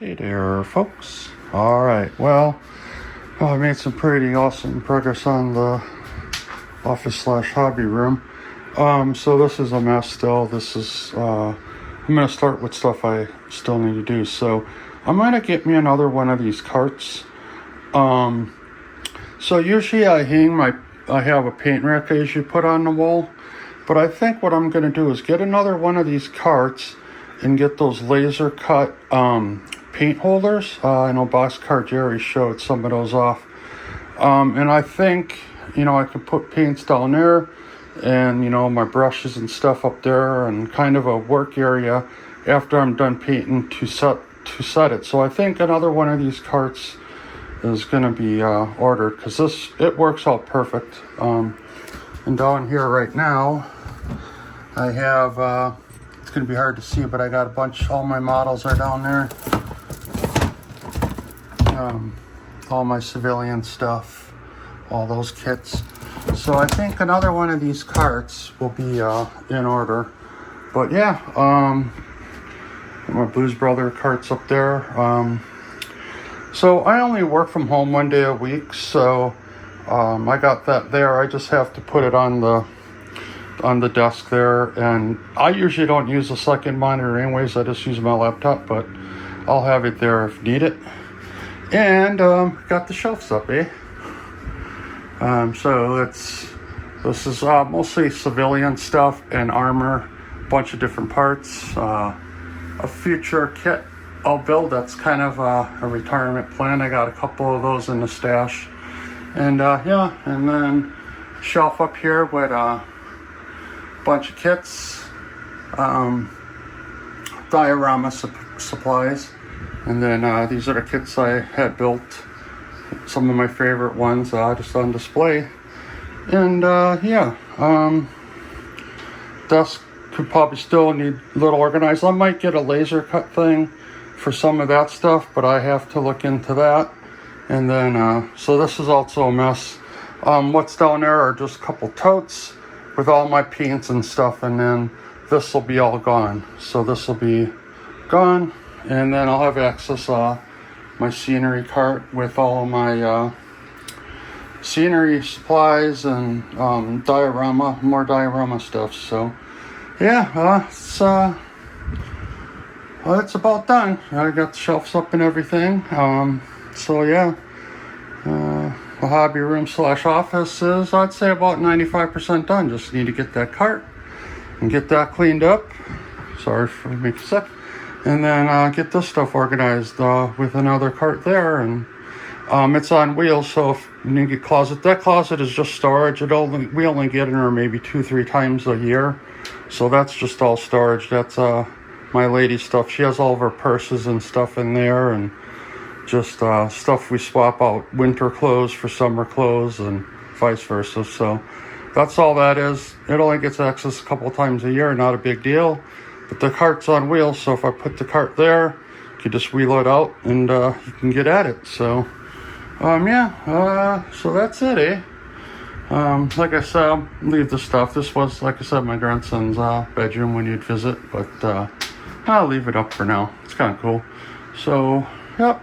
Hey there, folks. Alright, well, I made some pretty awesome progress on the office/hobby room. So this is a mess still. This is, I'm going to start with stuff I still need to do. So I'm going to get me another one of these carts. So usually I have a paint rack I usually put on the wall. But I think what I'm going to do is get another one of these carts and get those laser cut paint holders. I know Boxcar Jerry showed some of those off. And I think, I can put paints down there and, my brushes and stuff up there and kind of a work area after I'm done painting to set it. So I think another one of these carts is going to be ordered because it works out perfect. And down here right now, I have, it's going to be hard to see, but I got all my models are down there. All my civilian stuff, all those kits. So I think another one of these carts will be in order. But yeah, my Blues Brother carts up there. So I only work from home one day a week, so I got that there. I just have to put it on the desk there, and I usually don't use a second monitor anyways. I just use my laptop, but I'll have it there if need And got the shelves up, so this is mostly civilian stuff and armor, a bunch of different parts, a future kit I'll build. That's kind of a retirement plan. I got a couple of those in the stash, and and then shelf up here with a bunch of kits, diorama supplies. And then these are the kits I had built, some of my favorite ones, just on display. And desk could probably still need a little organized. I might get a laser cut thing for some of that stuff, but I have to look into that. And then, so this is also a mess. What's down there are just a couple totes with all my paints and stuff, and then this will be all gone. So this will be gone. And then I'll have access my scenery cart with all of my scenery supplies and more diorama stuff. So yeah, it's about done. I got the shelves up and everything. So yeah, the hobby room / office is, I'd say, about 95% done. Just need to get that cart and get that cleaned up. Sorry for making a sec. And then get this stuff organized with another cart there, and it's on wheels. So if you need a closet, that closet is just storage. We only get in there maybe 2-3 times a year, so that's just all storage. That's my lady's stuff. She has all of her purses and stuff in there, and just stuff we swap out, winter clothes for summer clothes, and vice versa. So that's all that is. It only gets access a couple times a year, not a big deal. But the cart's on wheels, so if I put the cart there, you can just wheel it out and you can get at it. So, so that's it, like I said, I'll leave the stuff. This was, like I said, my grandson's bedroom when you'd visit, but I'll leave it up for now. It's kind of cool. So, yep.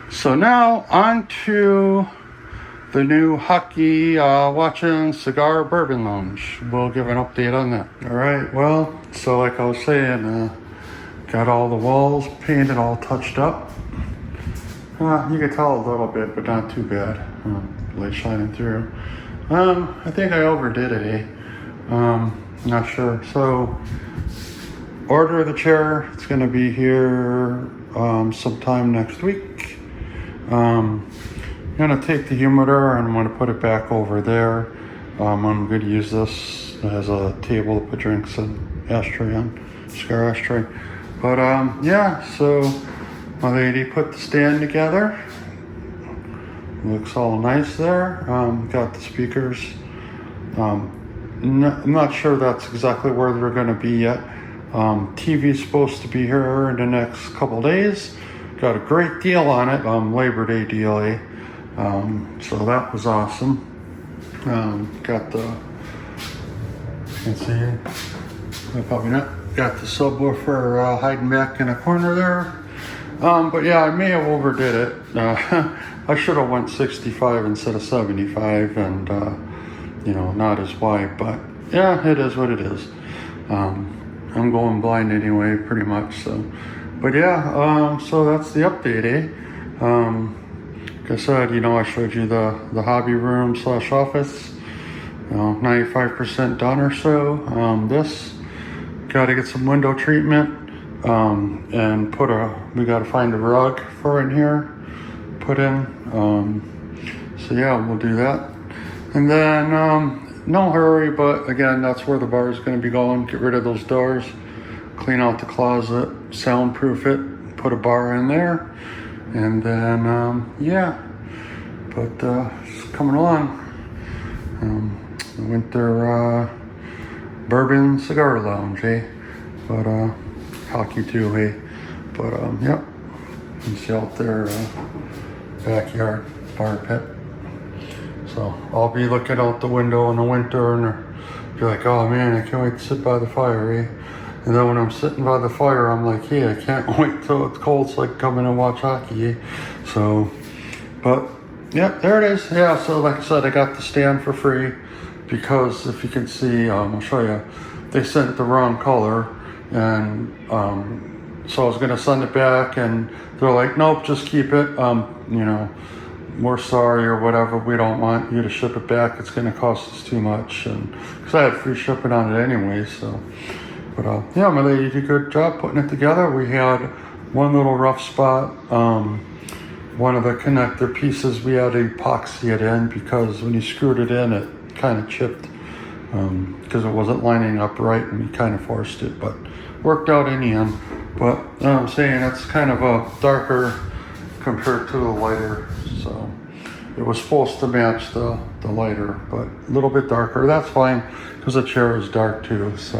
So now on to the new hockey watching cigar bourbon lounge. We'll give an update on that. All right, well, so like I was saying, got all the walls painted, all touched up. You can tell a little bit, but not too bad. Light shining through. I think I overdid it, not sure. So, order the chair. It's gonna be here sometime next week. I'm gonna take the humidor and I'm gonna put it back over there. I'm gonna use this as a table to put drinks and ashtray on, cigar ashtray. But so my lady put the stand together. Looks all nice there. Got the speakers. I'm not sure that's exactly where they're gonna be yet. TV's supposed to be here in the next couple days. Got a great deal on it, Labor Day deal, so that was awesome. Got the, you can see it, probably not. Got the subwoofer hiding back in a corner there. But yeah, I may have overdid it. I should have went 65 instead of 75, and you know, not as wide. But yeah, it is what it is. I'm going blind anyway, pretty much. So, but yeah, so that's the update, eh? Like I said, you know, I showed you the hobby room / office. You know, 95% done or so. This got to get some window treatment. And we got to find a rug for in here, put in. So yeah, we'll do that. And then, no hurry, but again, that's where the bar is going to be going. Get rid of those doors, clean out the closet, soundproof it, put a bar in there. And then, yeah, but it's coming along. The winter bourbon cigar lounge, eh? But hockey too, hey. But yep. You can see out there, backyard fire pit. So I'll be looking out the window in the winter and be like, oh man, I can't wait to sit by the fire, eh? And then when I'm sitting by the fire, I'm like, hey, I can't wait till it's cold so I can come in and watch hockey, eh? So, but yeah, there it is. Yeah, so like I said, I got the stand for free because if you can see, I'll show you, they sent the wrong color. And so I was gonna send it back, and they're like, nope, just keep it. You know, we're sorry or whatever. We don't want you to ship it back. It's gonna cost us too much, and because I had free shipping on it anyway. So, but yeah, my lady did a good job putting it together. We had one little rough spot. One of the connector pieces we had to epoxy it in because when you screwed it in, it kind of chipped. Because it wasn't lining up right, and we kind of forced it, but worked out in the end. But I'm saying it's kind of a darker compared to the lighter, so it was supposed to match the lighter, but a little bit darker. That's fine because the chair is dark too. So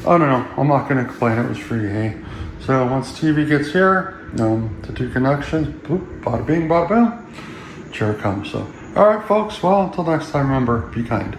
I don't know. I'm not going to complain. It was free, hey. So once TV gets here, the two connections, boop, bada bing, bada boom, chair comes. So all right, folks. Well, until next time, remember, be kind.